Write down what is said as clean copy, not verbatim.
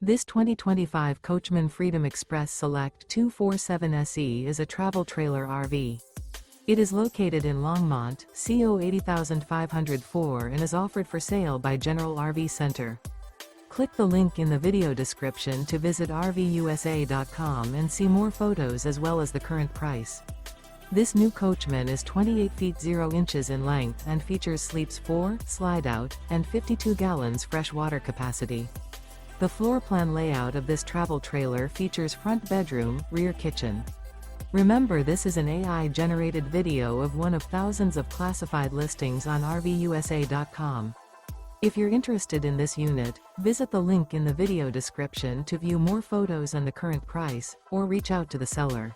This 2025 Coachmen Freedom Express Select 247 SE is a travel trailer RV. It is located in Longmont, CO 80504 and is offered for sale by General RV Center. Click the link in the video description to visit RVUSA.com and see more photos as well as the current price. This new Coachmen is 28 feet 0 inches in length and features sleeps 4, slide-out, and 52 gallons fresh water capacity. The floor plan layout of this travel trailer features front bedroom, rear kitchen. Remember, this is an AI-generated video of one of thousands of classified listings on RVUSA.com. If you're interested in this unit, visit the link in the video description to view more photos and the current price, or reach out to the seller.